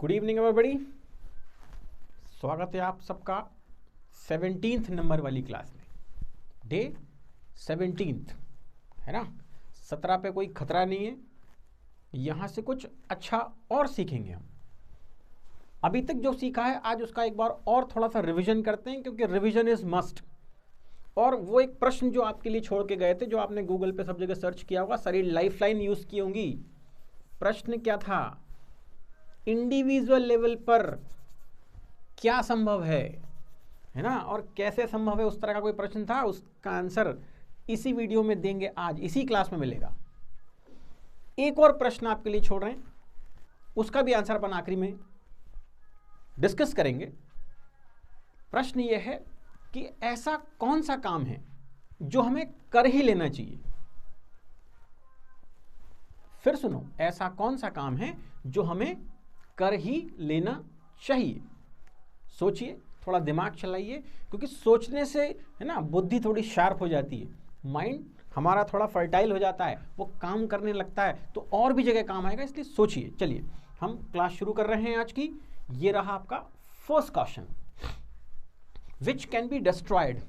Good evening everybody. स्वागत है आप सबका 17th नंबर वाली क्लास में। डे 17th है ना। 17 पे कोई खतरा नहीं है। यहाँ से कुछ अच्छा और सीखेंगे हम। अभी तक जो सीखा है आज उसका एक बार और थोड़ा सा रिवीजन करते हैं, क्योंकि रिवीजन इज मस्ट। और वो एक प्रश्न जो आपके लिए छोड़ के गए थे, जो आपने गूगल पे सब जगह सर्च किया होगा, सारी लाइफलाइन यूज की होंगी। प्रश्न क्या था? इंडिविजुअल लेवल पर क्या संभव है ना, और कैसे संभव है, उस तरह का कोई प्रश्न था। उसका आंसर इसी वीडियो में देंगे, आज इसी क्लास में मिलेगा। एक और प्रश्न आपके लिए छोड़ रहे हैं, उसका भी आंसर अपन आखिरी में डिस्कस करेंगे। प्रश्न यह है कि ऐसा कौन सा काम है जो हमें कर ही लेना चाहिए। फिर सुनो, ऐसा कौन सा काम है जो हमें कर ही लेना चाहिए। सोचिए, थोड़ा दिमाग चलाइए, क्योंकि सोचने से है ना बुद्धि थोड़ी शार्प हो जाती है, माइंड हमारा थोड़ा फर्टाइल हो जाता है, वो काम करने लगता है तो और भी जगह काम आएगा। इसलिए सोचिए। चलिए हम क्लास शुरू कर रहे हैं आज की। ये रहा आपका first question, which can be destroyed.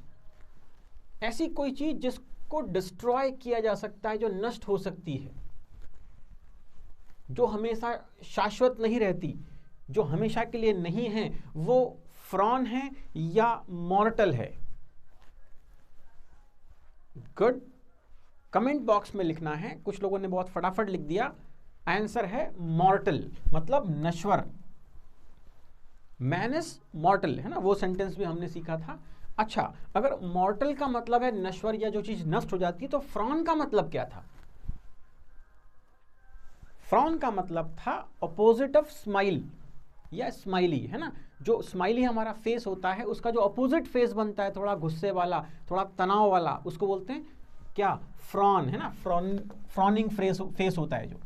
ऐसी कोई चीज जिसको डिस्ट्रॉय किया जा सकता है, जो नष्ट हो सकती है, जो हमेशा शाश्वत नहीं रहती, जो हमेशा के लिए नहीं है, वो फ्रॉन है या मॉर्टल है। गुड, कमेंट बॉक्स में लिखना है। कुछ लोगों ने बहुत फटाफट लिख दिया। आंसर है मॉर्टल, मतलब नश्वर। मैन इज मॉर्टल है ना, वो सेंटेंस भी हमने सीखा था। अच्छा, अगर मॉर्टल का मतलब है नश्वर या जो चीज नष्ट हो जाती है, तो फ्रॉन का मतलब क्या था? फ्रॉन का मतलब था अपोजिट ऑफ स्माइल या स्माइली, है ना। जो स्माइली हमारा फेस होता है, उसका जो अपोजिट फेस बनता है, थोड़ा गुस्से वाला, थोड़ा तनाव वाला, उसको बोलते हैं क्या? फ्रॉन, है ना। फ्रॉनिंग फेस होता है जो।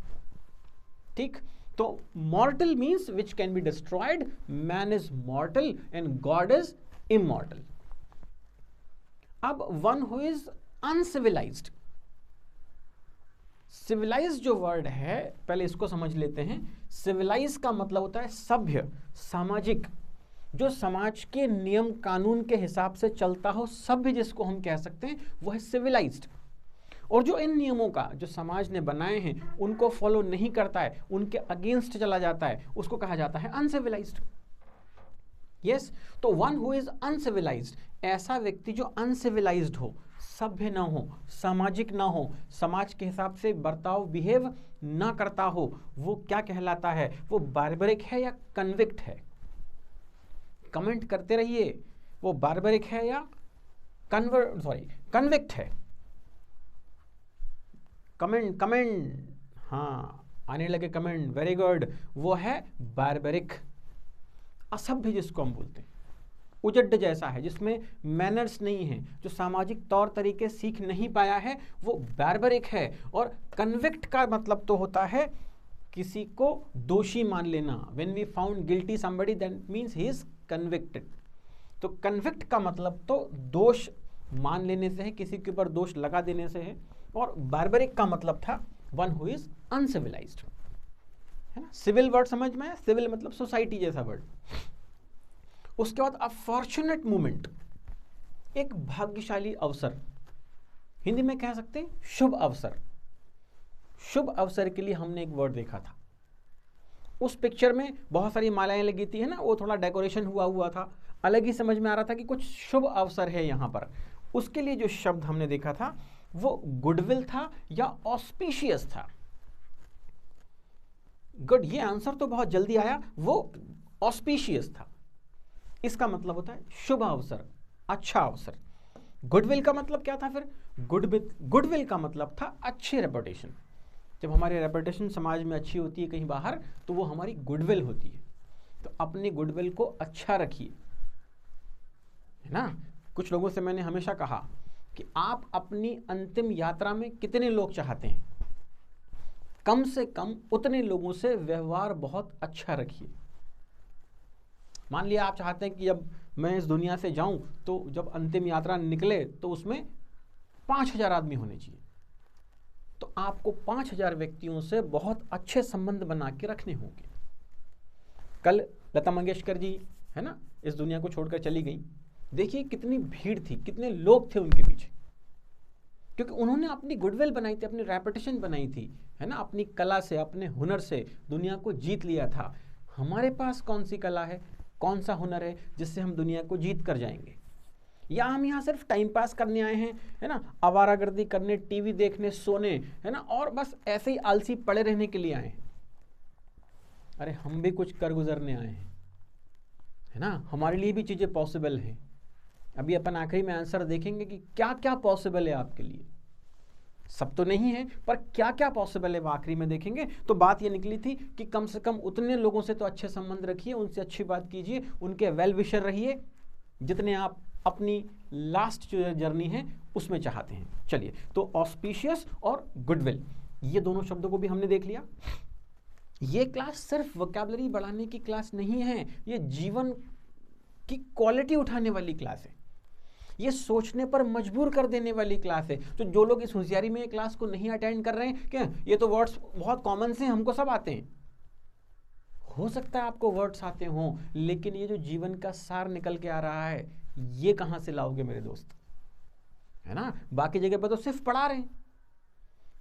ठीक, तो mortal means which can be destroyed. Man is mortal and God is immortal. अब one who is uncivilized. Civilize जो वर्ड है, पहले इसको समझ लेते हैं। सिविलाइज का मतलब होता है सभ्य, सामाजिक, जो समाज के नियम कानून के हिसाब से चलता हो, सभ्य जिसको हम कह सकते हैं, वो है सिविलाइज्ड। और जो इन नियमों का जो समाज ने बनाए हैं उनको फॉलो नहीं करता है, उनके अगेंस्ट चला जाता है, उसको कहा जाता है अनसिविलाइज्ड। यस, तो वन हु इज अनसिविलाइज्ड, ऐसा व्यक्ति जो अनसिविलाइज्ड हो, सभ्य ना हो, सामाजिक ना हो, समाज के हिसाब से बर्ताव बिहेव ना करता हो, वो क्या कहलाता है? वो बार्बरिक है या कन्विक्ट है? कमेंट करते रहिए, वो बार्बरिक है या कन्विक्ट है। कमेंट, हाँ आने लगे कमेंट, वेरी गुड। वो है बार्बरिक, असभ्य जिसको हम बोलते हैं, उजड्ड जैसा है, जिसमें मैनर्स नहीं है, जो सामाजिक तौर तरीके सीख नहीं पाया है, वो बार्बरिक है। और कन्विक्ट का मतलब तो होता है किसी को दोषी मान लेना। When we found guilty somebody, that means he is convicted. तो कन्विक्ट का मतलब तो दोष मान लेने से है, किसी के ऊपर दोष लगा देने से है। और बार्बरिक का मतलब था वन हु इज अनसिविलाइज्ड, है ना। सिविल वर्ड समझ में है? सिविल मतलब सोसाइटी जैसा वर्ड। उसके बाद अपॉर्चुनेट मूवमेंट, एक भाग्यशाली अवसर, हिंदी में कह सकते हैं शुभ अवसर। शुभ अवसर के लिए हमने एक वर्ड देखा था, उस पिक्चर में बहुत सारी मालाएं लगी थी, है ना, वो थोड़ा डेकोरेशन हुआ था, अलग ही समझ में आ रहा था कि कुछ शुभ अवसर है यहाँ पर। उसके लिए जो शब्द हमने देखा था वो गुडविल था या ऑस्पिशियस था। गुड, ये आंसर तो बहुत जल्दी आया, वो ऑस्पिशियस था। इसका मतलब होता है शुभ अवसर, अच्छा अवसर। गुडविल का मतलब क्या था फिर? गुडविल का मतलब था अच्छी रेपुटेशन। जब हमारी रेपुटेशन समाज में अच्छी होती है कहीं बाहर, तो वो हमारी गुडविल होती है। तो अपनी गुडविल को अच्छा रखिए, है ना। कुछ लोगों से मैंने हमेशा कहा कि आप अपनी अंतिम यात्रा में कितने लोग चाहते हैं, कम से कम उतने लोगों से व्यवहार बहुत अच्छा रखिए। मान लिया आप चाहते हैं कि जब मैं इस दुनिया से जाऊं, तो जब अंतिम यात्रा निकले तो उसमें 5000 आदमी होने चाहिए, तो आपको 5000 व्यक्तियों से बहुत अच्छे संबंध बना के रखने होंगे। कल लता मंगेशकर जी है ना इस दुनिया को छोड़कर चली गई, देखिए कितनी भीड़ थी, कितने लोग थे उनके पीछे, क्योंकि उन्होंने अपनी गुडविल बनाई थी, अपनी रेपुटेशन बनाई थी, है ना, अपनी कला से, अपने हुनर से दुनिया को जीत लिया था। हमारे पास कौन सी कला है, कौन सा हुनर है जिससे हम दुनिया को जीत कर जाएंगे? या हम यहाँ सिर्फ टाइम पास करने आए हैं, है ना, आवारागर्दी करने, टीवी देखने, सोने, है ना, और बस ऐसे ही आलसी पड़े रहने के लिए आए हैं? अरे हम भी कुछ कर गुजरने आए हैं, है ना, हमारे लिए भी चीज़ें पॉसिबल हैं। अभी अपन आखिरी में आंसर देखेंगे कि क्या क्या पॉसिबल है आपके लिए। सब तो नहीं है, पर क्या क्या पॉसिबल है वो आखिरी में देखेंगे। तो बात ये निकली थी कि कम से कम उतने लोगों से तो अच्छे संबंध रखिए, उनसे अच्छी बात कीजिए, उनके वेल विशर रहिए, जितने आप अपनी लास्ट जो जर्नी है उसमें चाहते हैं। चलिए, तो ऑस्पिशियस और गुडविल, ये दोनों शब्दों को भी हमने देख लिया। ये क्लास सिर्फ वोकैबुलरी बढ़ाने की क्लास नहीं है, ये जीवन की क्वालिटी उठाने वाली क्लास है, ये सोचने पर मजबूर कर देने वाली क्लास है। तो जो लोग इस होशियारी में ये क्लास को नहीं अटेंड कर रहे हैं, क्या ये तो वर्ड्स बहुत कॉमन से हमको सब आते हैं, हो सकता है आपको वर्ड्स आते हों, लेकिन ये जो जीवन का सार निकल के आ रहा है, ये कहाँ से लाओगे मेरे दोस्त, है ना? बाकी जगह पर तो सिर्फ पढ़ा रहे हैं,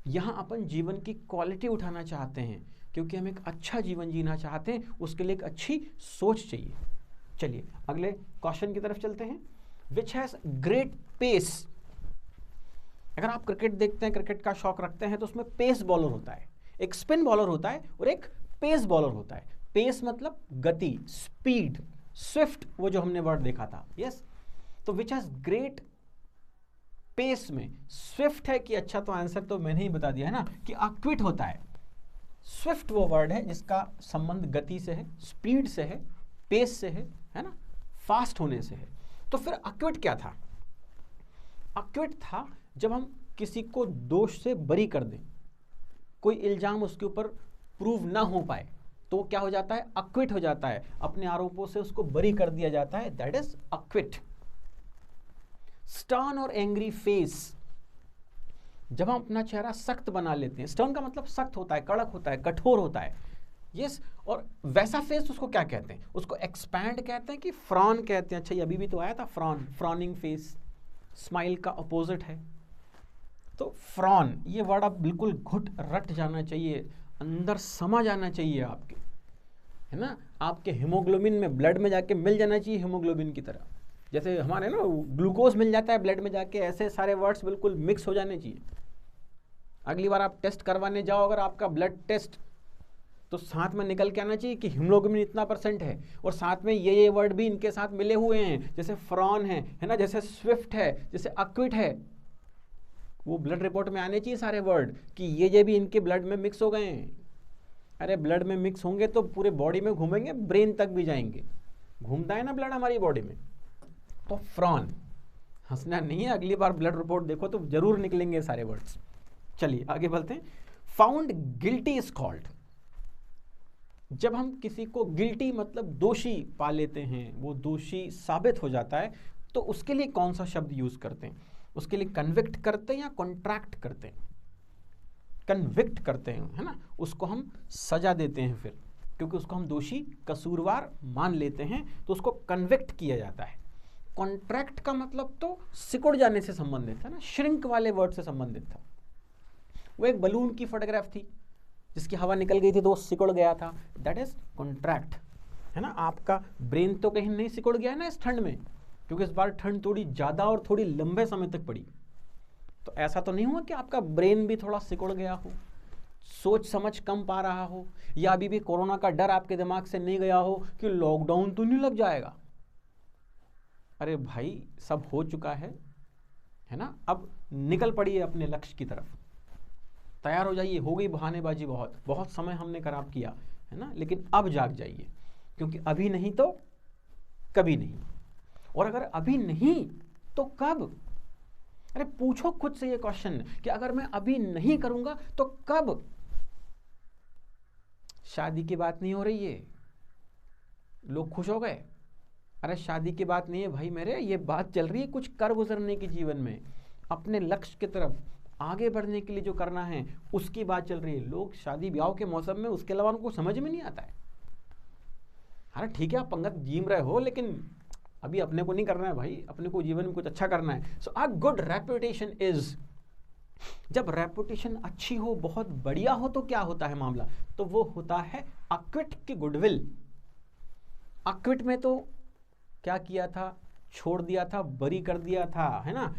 यहाँ अपन जीवन की क्वालिटी उठाना चाहते हैं, क्योंकि हम एक अच्छा जीवन जीना चाहते हैं, उसके लिए एक अच्छी सोच चाहिए। चलिए अगले क्वेश्चन की तरफ चलते हैं। Which has great pace. अगर आप क्रिकेट देखते हैं, क्रिकेट का शौक रखते हैं, तो उसमें पेस बॉलर होता है, एक स्पिन बॉलर होता है और एक पेस बॉलर होता है। पेस मतलब गति, स्पीड, स्विफ्ट, वो जो हमने वर्ड देखा था, यस। तो विच हैज ग्रेट पेस में स्विफ्ट है कि अच्छा, तो आंसर तो मैंने ही बता दिया है ना कि अक्विट होता है। स्विफ्ट वो वर्ड है जिसका संबंध गति से है, स्पीड से है, पेस से है ना, फास्ट होने से है। तो फिर अक्विट क्या था? अक्विट था जब हम किसी को दोष से बरी कर दें, कोई इल्जाम उसके ऊपर प्रूव ना हो पाए, तो वो क्या हो जाता है? अक्विट हो जाता है, अपने आरोपों से उसको बरी कर दिया जाता है, दैट इज अक्विट। स्टर्न और एंग्री फेस, जब हम अपना चेहरा सख्त बना लेते हैं, स्टर्न का मतलब सख्त होता है, कड़क होता है, कठोर होता है, यस। और वैसा फेस उसको क्या कहते हैं? उसको एक्सपैंड कहते हैं कि फ्रॉन कहते हैं? अच्छा, ये अभी भी तो आया था, फ्रॉन, फ्रॉनिंग फेस, स्माइल का अपोजिट है। तो फ्रॉन, ये वर्ड आप बिल्कुल घुट रट जाना चाहिए, अंदर समा जाना चाहिए आपके, है ना, आपके हीमोग्लोबिन में, ब्लड में जाके मिल जाना चाहिए हीमोग्लोबिन की तरह, जैसे हमारे ना ग्लूकोज मिल जाता है ब्लड में जाके, ऐसे सारे वर्ड्स बिल्कुल मिक्स हो जाने चाहिए। अगली बार आप टेस्ट करवाने जाओ, अगर आपका ब्लड टेस्ट, तो साथ में निकल के आना चाहिए कि हीमोग्लोबिन इतना % है, और साथ में ये वर्ड भी इनके साथ मिले हुए हैं, जैसे फ्रॉन है ना, जैसे स्विफ्ट है, जैसे अक्विट है, वो ब्लड रिपोर्ट में आने चाहिए सारे वर्ड कि ये भी इनके ब्लड में मिक्स हो गए हैं। अरे ब्लड में मिक्स होंगे तो पूरे बॉडी में घूमेंगे, ब्रेन तक भी जाएंगे, घूमता है ना ब्लड हमारी बॉडी में। तो फ्रॉन, हंसना नहीं है, अगली बार ब्लड रिपोर्ट देखो तो जरूर निकलेंगे सारे वर्ड्स। चलिए आगे बढ़ते हैं। फाउंड गिल्टी इज कॉल्ड, जब हम किसी को गिल्टी मतलब दोषी पा लेते हैं, वो दोषी साबित हो जाता है, तो उसके लिए कौन सा शब्द यूज करते हैं? उसके लिए कन्विक्ट करते हैं या कॉन्ट्रैक्ट करते हैं? कन्विक्ट करते हैं, है ना, उसको हम सजा देते हैं फिर, क्योंकि उसको हम दोषी, कसूरवार मान लेते हैं, तो उसको कन्विक्ट किया जाता है। कॉन्ट्रैक्ट का मतलब तो सिकुड़ जाने से संबंधित था ना, श्रिंक वाले वर्ड से संबंधित था। वो एक बलून की फोटोग्राफ थी जिसकी हवा निकल गई थी तो वो सिकुड़ गया था, दैट इज कॉन्ट्रैक्ट, है ना। आपका ब्रेन तो कहीं नहीं सिकुड़ गया ना इस ठंड में, क्योंकि इस बार ठंड थोड़ी ज़्यादा और थोड़ी लंबे समय तक पड़ी, तो ऐसा तो नहीं हुआ कि आपका ब्रेन भी थोड़ा सिकुड़ गया हो, सोच समझ कम पा रहा हो, या अभी भी कोरोना का डर आपके दिमाग से नहीं गया हो कि लॉकडाउन तो नहीं लग जाएगा। अरे भाई, सब हो चुका है ना, अब निकल पड़िए अपने लक्ष्य की तरफ, तैयार हो जाइए। हो गई बहानेबाजी, बहुत समय हमने खराब किया, है ना, लेकिन अब जाग जाइए, क्योंकि अभी नहीं तो कभी नहीं, और अगर अभी नहीं तो कब? अरे पूछो खुद से ये क्वेश्चन कि अगर मैं अभी नहीं करूंगा तो कब? शादी की बात नहीं हो रही है, लोग खुश हो गए। अरे शादी की बात नहीं है भाई मेरे, ये बात चल रही है कुछ कर गुजरने की, जीवन में अपने लक्ष्य की तरफ आगे बढ़ने के लिए जो करना है उसकी बात चल रही है। लोग शादी ब्याह के मौसम में, उसके अलावा उनको समझ में नहीं आता है। अरे ठीक है आप पंगत जीम रहे हो, लेकिन अभी अपने को नहीं करना है भाई, अपने को जीवन में कुछ अच्छा करना है। सो अ गुड रेपुटेशन इज, जब रेपुटेशन अच्छी हो, बहुत बढ़िया हो, तो क्या होता है मामला, तो वो होता है अक्विट की गुडविल। अक्विट में तो क्या किया था, छोड़ दिया था, बरी कर दिया था, है ना,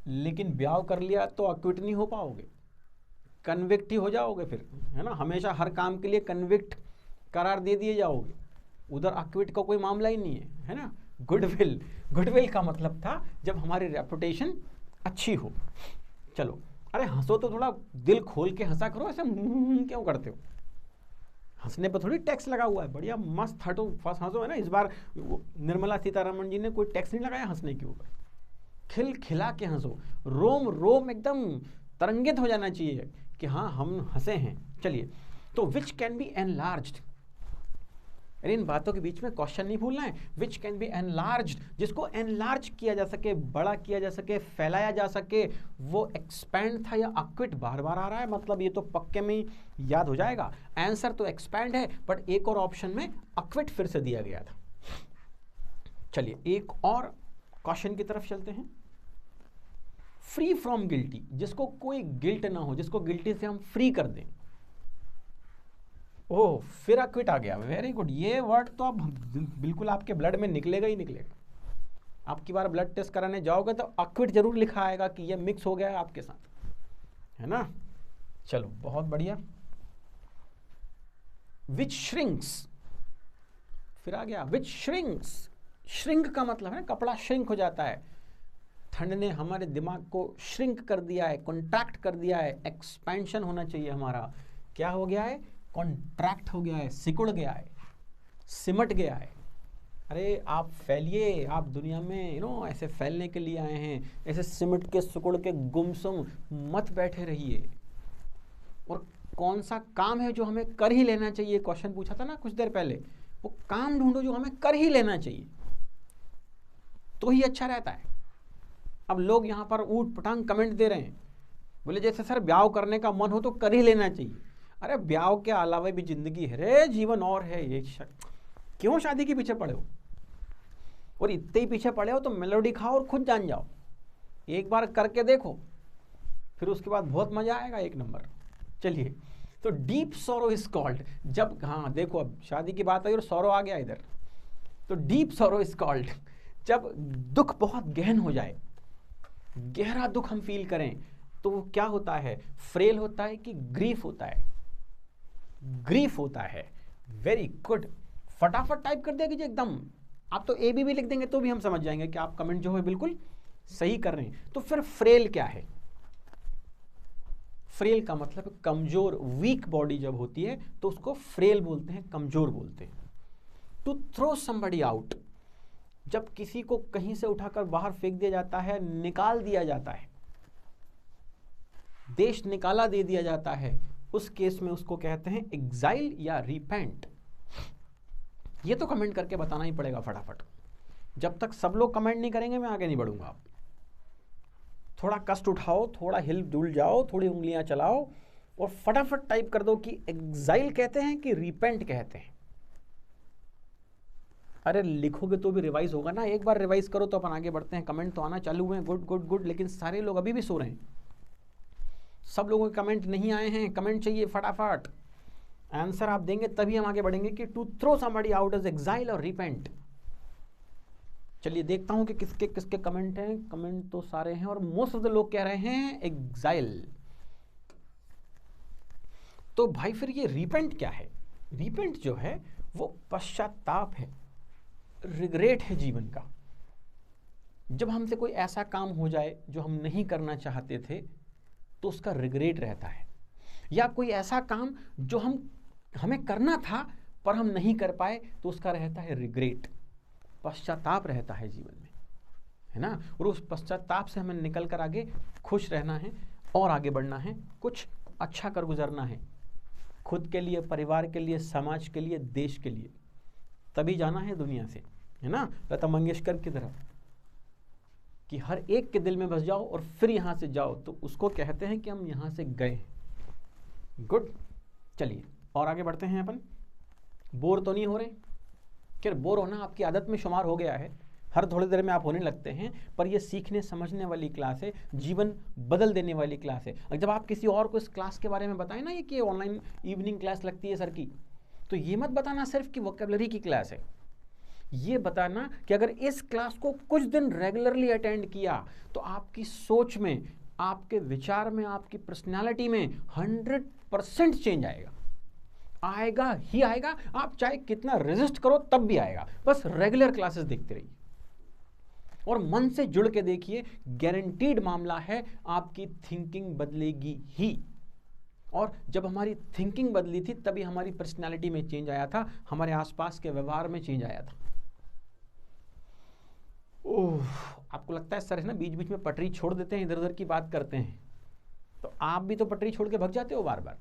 लेकिन ब्याह कर लिया तो अक्विट नहीं हो पाओगे, कन्विक्ट ही हो जाओगे फिर, है ना, हमेशा हर काम के लिए कन्विक्ट करार दे दिए जाओगे, उधर अक्विट का कोई मामला ही नहीं है ना। गुडविल, गुडविल का मतलब था जब हमारी रेपुटेशन अच्छी हो। चलो, अरे हंसो तो थोड़ा दिल खोल के हंसा करो, ऐसे क्यों करते हो, हंसने पर थोड़ी टैक्स लगा हुआ है, बढ़िया मस्त हटो फर्स्ट हंसो, है ना। इस बार निर्मला सीतारमण जी ने कोई टैक्स नहीं लगाया हंसने के ऊपर, खिल खिला के हंसो, रोम रोम एकदम तरंगित हो जाना चाहिए कि हाँ हम हंसे हैं। चलिए, तो विच कैन बी एनलार्ज्ड, अरे इन बातों के बीच में क्वेश्चन नहीं भूलना है, विच कैन बी एनलार्ज्ड, जिसको एनलार्ज किया जा सके, बड़ा किया जा सके, फैलाया जा सके, वो एक्सपैंड था या अक्विट बार बार आ रहा है, मतलब ये तो पक्के में ही याद हो जाएगा। आंसर तो एक्सपैंड है, बट एक और ऑप्शन में अक्विट फिर से दिया गया था। चलिए एक और क्वेश्चन की तरफ चलते हैं। फ्री फ्रॉम गिल्टी, जिसको कोई गिल्ट ना हो, जिसको गिल्टी से हम फ्री कर दें, ओह फिर अक्विट आ गया, वेरी गुड। ये वर्ड तो अब बिल्कुल आपके ब्लड में निकलेगा ही निकलेगा, आपकी बार ब्लड टेस्ट कराने जाओगे तो अक्विट जरूर लिखा आएगा कि ये मिक्स हो गया है आपके साथ, है ना। चलो बहुत बढ़िया। विच श्रिंक्स, फिर आ गया विच श्रिंक्स, श्रिंक का मतलब है कपड़ा श्रिंक हो जाता है, ठंड ने हमारे दिमाग को श्रिंक कर दिया है, कॉन्ट्रैक्ट कर दिया है, एक्सपेंशन होना चाहिए हमारा, क्या हो गया है, कॉन्ट्रैक्ट हो गया है, सिकुड़ गया है, सिमट गया है। अरे आप फैलिए, आप दुनिया में ऐसे फैलने के लिए आए हैं, ऐसे सिमट के सिकुड़ के गुमसुम मत बैठे रहिए। और कौन सा काम है जो हमें कर ही लेना चाहिए, क्वेश्चन पूछा था ना कुछ देर पहले, वो काम ढूंढो जो हमें कर ही लेना चाहिए, तो ही अच्छा रहता है। अब लोग यहाँ पर ऊट पटांग कमेंट दे रहे हैं, बोले जैसे सर ब्याह करने का मन हो तो कर ही लेना चाहिए। अरे ब्याह के अलावा भी जिंदगी है रे, जीवन और है, ये क्यों शादी के पीछे पड़े हो, और इतने ही पीछे पड़े हो तो मेलोडी खाओ और खुद जान जाओ, एक बार करके देखो, फिर उसके बाद बहुत मजा आएगा, एक नंबर। चलिए, तो डीप सॉरो इज कॉल्ड, जब, हाँ देखो अब शादी की बात आई और सॉरो आ गया इधर, तो डीप सॉरो इज कॉल्ड, जब दुख बहुत गहन हो जाए, गहरा दुख हम फील करें, तो वो क्या होता है, फ्रेल होता है कि ग्रीफ होता है, ग्रीफ होता है। वेरी गुड, फटाफट टाइप कर देगा जी एकदम, आप तो ए बी लिख देंगे तो भी हम समझ जाएंगे कि आप कमेंट जो है बिल्कुल सही कर रहे हैं। तो फिर फ्रेल क्या है, फ्रेल का मतलब कमजोर, वीक बॉडी जब होती है तो उसको फ्रेल बोलते हैं, कमजोर बोलते हैं। टू थ्रो समबडी आउट, जब किसी को कहीं से उठाकर बाहर फेंक दिया जाता है, निकाल दिया जाता है, देश निकाला दे दिया जाता है, उस केस में उसको कहते हैं एग्जाइल या रिपेंट। ये तो कमेंट करके बताना ही पड़ेगा फटाफट, जब तक सब लोग कमेंट नहीं करेंगे मैं आगे नहीं बढ़ूंगा। थोड़ा कष्ट उठाओ, थोड़ा हिल डुल जाओ, थोड़ी उंगलियां चलाओ और फटाफट टाइप कर दो कि एग्जाइल कहते हैं कि रिपेंट कहते हैं। अरे लिखोगे तो भी रिवाइज होगा ना, एक बार रिवाइज करो तो अपन आगे बढ़ते हैं। कमेंट तो आना चालू हुए हैं, गुड गुड गुड, लेकिन सारे लोग अभी भी सो रहे हैं, सब लोगों के कमेंट नहीं आए हैं, कमेंट चाहिए फटाफट, आंसर आप देंगे तभी हम आगे बढ़ेंगे कि to throw somebody out is exile और रिपेंट। चलिए देखता हूं कि किसके किसके कमेंट हैं, कमेंट तो सारे हैं और मोस्ट ऑफ द लोग कह रहे हैं एग्जाइल। तो भाई फिर ये रिपेंट क्या है, रिपेंट जो है वो पश्चाताप है, रिग्रेट है जीवन का। जब हमसे कोई ऐसा काम हो जाए जो हम नहीं करना चाहते थे तो उसका रिग्रेट रहता है, या कोई ऐसा काम जो हमें करना था पर हम नहीं कर पाए तो उसका रहता है रिग्रेट, पश्चाताप रहता है जीवन में, है ना। और उस पश्चाताप से हमें निकल कर आगे खुश रहना है और आगे बढ़ना है, कुछ अच्छा कर गुजरना है, खुद के लिए, परिवार के लिए, समाज के लिए, देश के लिए, तभी जाना है दुनिया से, है ना। लता मंगेशकर की तरह कि हर एक के दिल में बस जाओ और फिर यहाँ से जाओ, तो उसको कहते हैं कि हम यहाँ से गए। गुड, चलिए और आगे बढ़ते हैं अपन। बोर तो नहीं हो रहे? क्या बोर होना आपकी आदत में शुमार हो गया है? हर थोड़ी देर में आप होने लगते हैं, पर ये सीखने समझने वाली क्लास है, जीवन बदल देने वाली क्लास है। और जब आप किसी और को इस क्लास के बारे में बताएं ना, ये कि ऑनलाइन इवनिंग क्लास लगती है सर की, तो ये मत बताना सिर्फ कि वोकैबुलरी की क्लास है, ये बताना कि अगर इस क्लास को कुछ दिन रेगुलरली अटेंड किया तो आपकी सोच में, आपके विचार में, आपकी पर्सनालिटी में 100% चेंज आएगा। आएगा ही आएगा, आप चाहे कितना रेजिस्ट करो तब भी आएगा। बस रेगुलर क्लासेस देखते रहिए और मन से जुड़ के देखिए, गारंटीड मामला है, आपकी थिंकिंग बदलेगी ही। और जब हमारी थिंकिंग बदली थी तभी हमारी पर्सनालिटी में चेंज आया था, हमारे आसपास के व्यवहार में चेंज आया था। ओह, आपको लगता है सर है ना बीच बीच में पटरी छोड़ देते हैं, इधर उधर की बात करते हैं, तो आप भी तो पटरी छोड़ के भग जाते हो बार बार।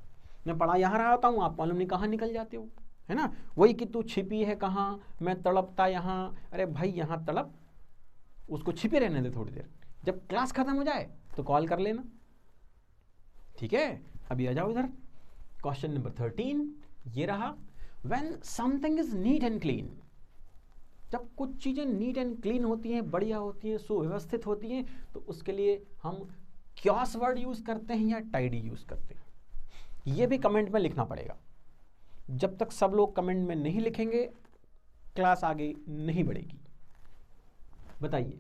मैं पढ़ा यहाँ रहा होता हूँ, आप मालूम नहीं कहाँ निकल जाते हो, है ना। वही कि तू छिपी है कहाँ, मैं तड़पता यहाँ। अरे भाई यहाँ तड़प, उसको छिपे रहने दे थोड़ी देर, जब क्लास खत्म हो जाए तो कॉल कर लेना, ठीक है। अभी आ जाओ इधर, क्वेश्चन नंबर 13 ये रहा। When something is neat and clean, जब कुछ चीजें नीट एंड क्लीन होती हैं, बढ़िया होती हैं, सुव्यवस्थित होती हैं, तो उसके लिए हम क्योस वर्ड यूज करते हैं या टाइडी यूज करते हैं, ये भी कमेंट में लिखना पड़ेगा। जब तक सब लोग कमेंट में नहीं लिखेंगे क्लास आगे नहीं बढ़ेगी। बताइए,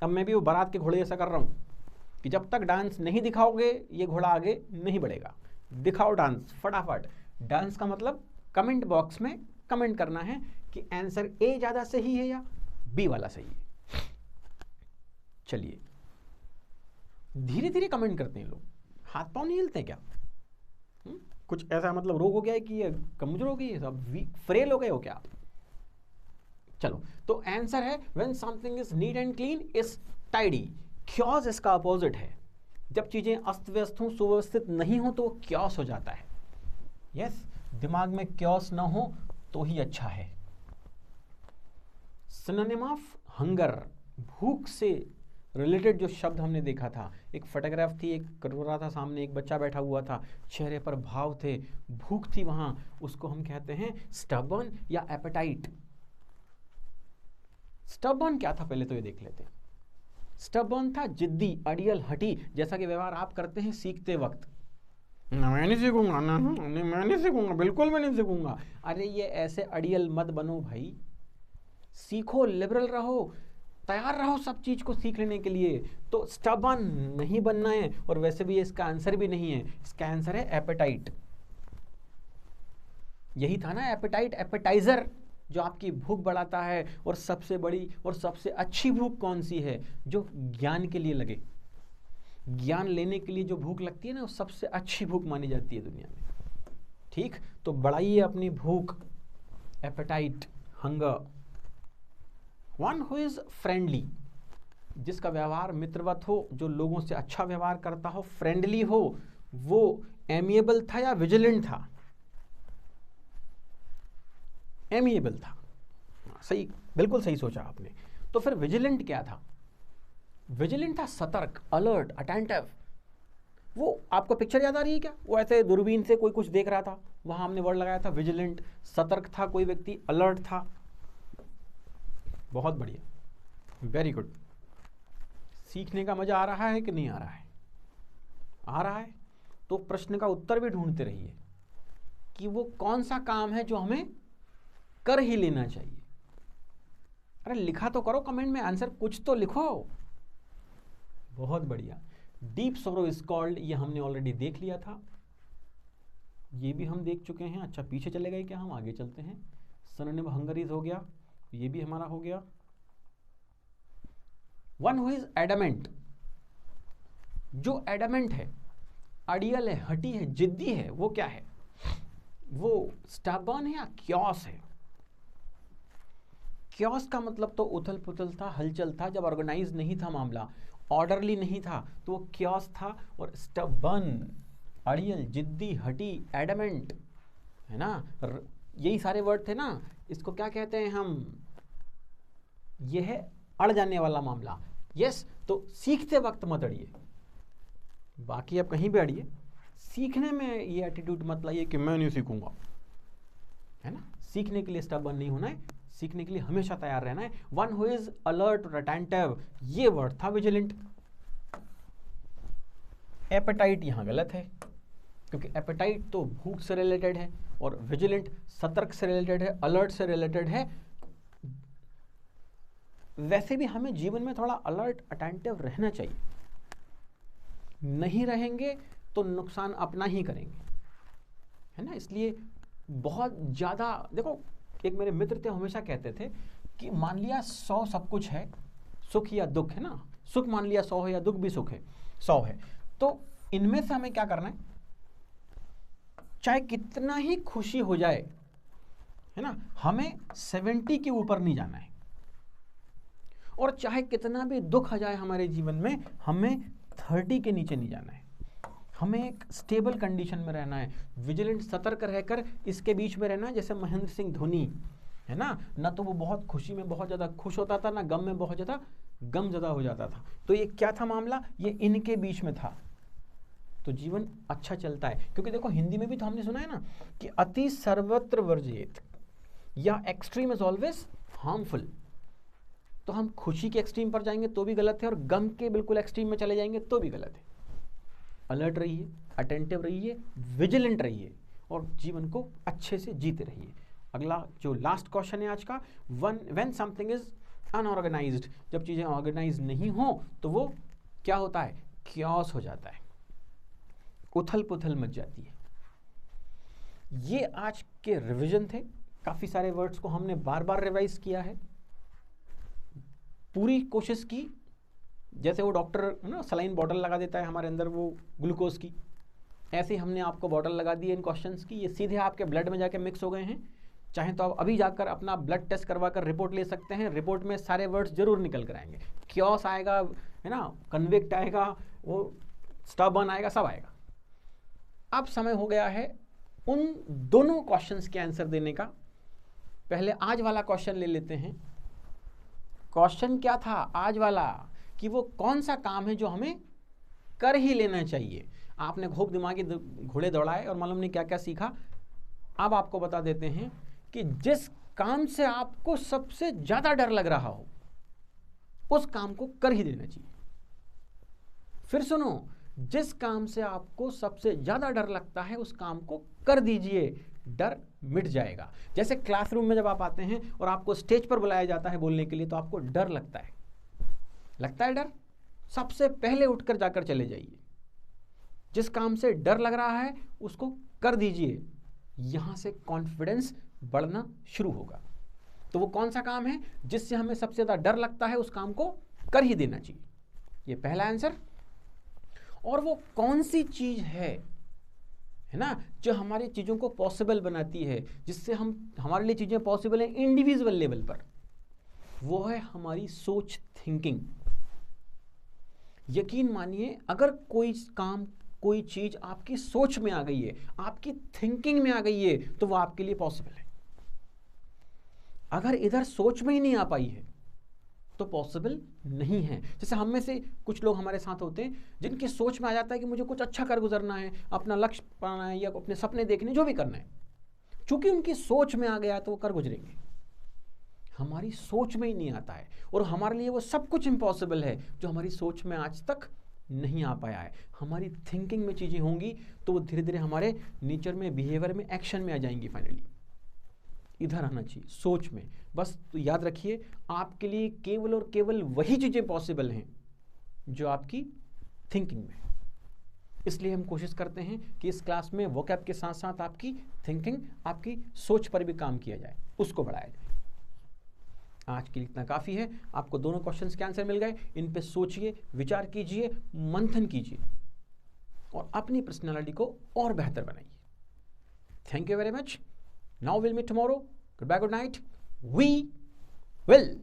अब मैं भी वो बारात के घोड़े जैसा कर रहा हूं कि जब तक डांस नहीं दिखाओगे ये घोड़ा आगे नहीं बढ़ेगा। दिखाओ डांस फटाफट। डांस का मतलब कमेंट बॉक्स में कमेंट करना है कि आंसर ए ज्यादा सही है या बी वाला सही है। चलिए, धीरे धीरे कमेंट करते हैं लोग, हाथ पांव नहीं हिलते क्या? कुछ ऐसा मतलब रोग हो गया है कि ये कमजोर हो गई है, सब फ्रेल हो गए हो क्या आप? चलो, तो आंसर है when something is neat and clean is tidy. Chaos इसका अपोजिट है। जब चीजें अस्त व्यस्त हों, सुव्यवस्थित नहीं हो तो वो क्योस हो जाता है। यस, दिमाग में क्योस ना हो तो ही अच्छा है। सिनोनिम ऑफ हंगर, भूख से रिलेटेड जो शब्द हमने देखा था, एक फोटोग्राफ थी, एक कटोरा था सामने, एक बच्चा बैठा हुआ था, चेहरे पर भाव थे, भूख थी वहां, उसको हम कहते हैं स्टबर्न या एपेटाइट। स्टबर्न क्या था पहले तो ये देख लेते हैं। स्टबर्न था जिद्दी, अड़ियल, हठी, जैसा कि व्यवहार आप करते हैं सीखते वक्त। मैं नहीं सीखूंगा, ना मैं नहीं सीखूंगा, बिल्कुल मैं नहीं सीखूंगा। अरे ये ऐसे अड़ियल मत बनो भाई, सीखो, लिबरल रहो, तैयार रहो सब चीज को सीख लेने के लिए। तो स्टबर्न नहीं बनना है, और वैसे भी इसका आंसर भी नहीं है, इसका आंसर है एपेटाइट। यही था ना एपेटाइट, एपेटाइजर, जो आपकी भूख बढ़ाता है। और सबसे बड़ी और सबसे अच्छी भूख कौन सी है? जो ज्ञान के लिए लगे, ज्ञान लेने के लिए जो भूख लगती है ना, वो सबसे अच्छी भूख मानी जाती है दुनिया में। ठीक, तो बढ़ाइए अपनी भूख, appetite, hunger. One who is friendly, जिसका व्यवहार मित्रवत हो, जो लोगों से अच्छा व्यवहार करता हो, फ्रेंडली हो, वो एमिएबल था या विजिलेंट था? एमिएबल था, सही, बिल्कुल सही सोचा आपने। तो फिर विजिलेंट क्या था? विजिलेंट था सतर्क, अलर्ट, अटेंटिव। वो आपको पिक्चर याद आ रही है क्या? वो ऐसे दूरबीन से कोई कुछ देख रहा था, वहां हमने वर्ड लगाया था विजिलेंट। सतर्क था कोई व्यक्ति, अलर्ट था। बहुत बढ़िया, वेरी गुड। सीखने का मजा आ रहा है कि नहीं आ रहा है? आ रहा है तो प्रश्न का उत्तर भी ढूंढते रहिए कि वो कौन सा काम है जो हमें कर ही लेना चाहिए। अरे लिखा तो करो कमेंट में आंसर, कुछ तो लिखो। बहुत बढ़िया। डीप सोरो इज कॉल्ड, ये हमने ऑलरेडी देख लिया था, ये भी हम देख चुके हैं। अच्छा, पीछे चले गए क्या? हम आगे चलते हैं। सिनोनिम हंगरीज हो गया, ये भी हमारा हो गया। वन हु इज एडमेंट, जो एडमेंट है, अड़ियल है, हटी है, जिद्दी है, वो क्या है? वो स्टबर्न है या क्योस है? क्योस का मतलब तो उथल पुथल था, हलचल था, जब ऑर्गेनाइज नहीं था मामला, ऑर्डरली नहीं था, तो वो क्योस था। और स्टबर्न, अड़ियल, जिद्दी, हटी, एडमेंट, है ना, यही सारे वर्ड थे ना। इसको क्या कहते हैं हम? यह है अड़ जाने वाला मामला। यस, तो सीखते वक्त मत अड़िए, बाकी आप कहीं भी अड़िए, सीखने में ये एटीट्यूड मत लाइए कि मैं नहीं सीखूंगा, है ना। सीखने के लिए स्टबर्न नहीं होना है, सीखने के लिए हमेशा तैयार रहना है। वन हु इज अलर्ट और अटेंटिव, ये वर्ड था विजिलेंट। एपेटाइट यहां गलत है, क्योंकि एपेटाइट तो भूख से रिलेटेड है और विजिलेंट सतर्क से रिलेटेड है, अलर्ट से रिलेटेड है। वैसे भी हमें जीवन में थोड़ा अलर्ट अटेंटिव रहना चाहिए, नहीं रहेंगे तो नुकसान अपना ही करेंगे, है ना। इसलिए बहुत ज़्यादा देखो, एक मेरे मित्र थे, हमेशा कहते थे कि मान लिया 100 सब कुछ है, सुख या दुख, है ना, सुख मान लिया 100 है या दुख भी सुख है 100 है, तो इनमें से हमें क्या करना है, चाहे कितना ही खुशी हो जाए, है ना, हमें 70 के ऊपर नहीं जाना है, और चाहे कितना भी दुख आ जाए हमारे जीवन में, हमें 30 के नीचे नहीं जाना है। हमें एक स्टेबल कंडीशन में रहना है, विजिलेंट सतर्क रहकर इसके बीच में रहना है। जैसे महेंद्र सिंह धोनी, है ना तो वो बहुत खुशी में बहुत ज़्यादा खुश होता था, ना गम में बहुत ज़्यादा गम ज़्यादा हो जाता था। तो ये क्या था मामला, ये इनके बीच में था, तो जीवन अच्छा चलता है। क्योंकि देखो हिंदी में भी तो हमने सुना है ना कि अति सर्वत्र वर्जित, या एक्सट्रीम इज ऑलवेज हार्मफुल। तो हम खुशी के एक्सट्रीम पर जाएंगे तो भी गलत है, और गम के बिल्कुल एक्सट्रीम में चले जाएंगे तो भी गलत है। अलर्ट रहिए, अटेंटिव रहिए, विजिलेंट रहिए, और जीवन को अच्छे से जीते रहिए। अगला जो लास्ट क्वेश्चन है आज का, व्हेन समथिंग इज अनऑर्गेनाइज्ड, जब चीज़ें ऑर्गेनाइज नहीं हो तो वो क्या होता है, क्योस हो जाता है, उथल पुथल मच जाती है। ये आज के रिवीजन थे, काफ़ी सारे वर्ड्स को हमने बार बार रिवाइज किया है, पूरी कोशिश की। जैसे वो डॉक्टर ना सलाइन बॉटल लगा देता है हमारे अंदर वो ग्लूकोज की, ऐसे ही हमने आपको बॉटल लगा दी है इन क्वेश्चंस की, ये सीधे आपके ब्लड में जाके मिक्स हो गए हैं। चाहे तो आप अभी जाकर अपना ब्लड टेस्ट करवा कर रिपोर्ट ले सकते हैं, रिपोर्ट में सारे वर्ड्स जरूर निकल कर आएंगे, क्योस आएगा, है ना, कन्विक्ट आएगा, वो स्टबर्न आएगा, सब आएगा। अब समय हो गया है उन दोनों क्वेश्चंस के आंसर देने का। पहले आज वाला क्वेश्चन ले लेते हैं। क्वेश्चन क्या था आज वाला, कि वो कौन सा काम है जो हमें कर ही लेना चाहिए। आपने खूब दिमागी घोड़े दौड़ाए और मालूम नहीं क्या क्या सीखा। अब आपको बता देते हैं कि जिस काम से आपको सबसे ज्यादा डर लग रहा हो उस काम को कर ही देना चाहिए। फिर सुनो, जिस काम से आपको सबसे ज्यादा डर लगता है उस काम को कर दीजिए, डर मिट जाएगा। जैसे क्लासरूम में जब आप आते हैं और आपको स्टेज पर बुलाया जाता है बोलने के लिए, तो आपको डर लगता है डर, सबसे पहले उठकर जाकर चले जाइए। जिस काम से डर लग रहा है उसको कर दीजिए, यहां से कॉन्फिडेंस बढ़ना शुरू होगा। तो वो कौन सा काम है जिससे हमें सबसे ज्यादा डर लगता है, उस काम को कर ही देना चाहिए, ये पहला आंसर। और वो कौन सी चीज है ना, जो हमारी चीजों को पॉसिबल बनाती है, जिससे हमारे लिए चीजें पॉसिबल हैं इंडिविजुअल लेवल पर, वो है हमारी सोच, थिंकिंग। यकीन मानिए, अगर कोई काम, कोई चीज आपकी सोच में आ गई है, आपकी थिंकिंग में आ गई है, तो वो आपके लिए पॉसिबल है। अगर इधर सोच में ही नहीं आ पाई है तो पॉसिबल नहीं है। जैसे हम में से कुछ लोग हमारे साथ होते हैं जिनकी सोच में आ जाता है कि मुझे कुछ अच्छा कर गुजरना है, अपना लक्ष्य पाना है या अपने सपने देखने, जो भी करना है, चूंकि उनकी सोच में आ गया तो वो कर गुजरेंगे। हमारी सोच में ही नहीं आता है, और हमारे लिए वो सब कुछ इम्पॉसिबल है जो हमारी सोच में आज तक नहीं आ पाया है। हमारी थिंकिंग में चीज़ें होंगी तो वो धीरे धीरे हमारे नेचर में, बिहेवियर में, एक्शन में आ जाएंगी। फाइनली इधर आना चाहिए, सोच में। बस तो याद रखिए, आपके लिए केवल और केवल वही चीज़ें पॉसिबल हैं जो आपकी थिंकिंग में। इसलिए हम कोशिश करते हैं कि इस क्लास में वोकैब के साथ साथ आपकी थिंकिंग, आपकी सोच पर भी काम किया जाए, उसको बढ़ाया जाए। आज के लिए इतना काफ़ी है। आपको दोनों क्वेश्चंस के आंसर मिल गए। इन पे सोचिए, विचार कीजिए, मंथन कीजिए और अपनी पर्सनालिटी को और बेहतर बनाइए। Thank you very much. Now will meet tomorrow. Good bye, good night. We will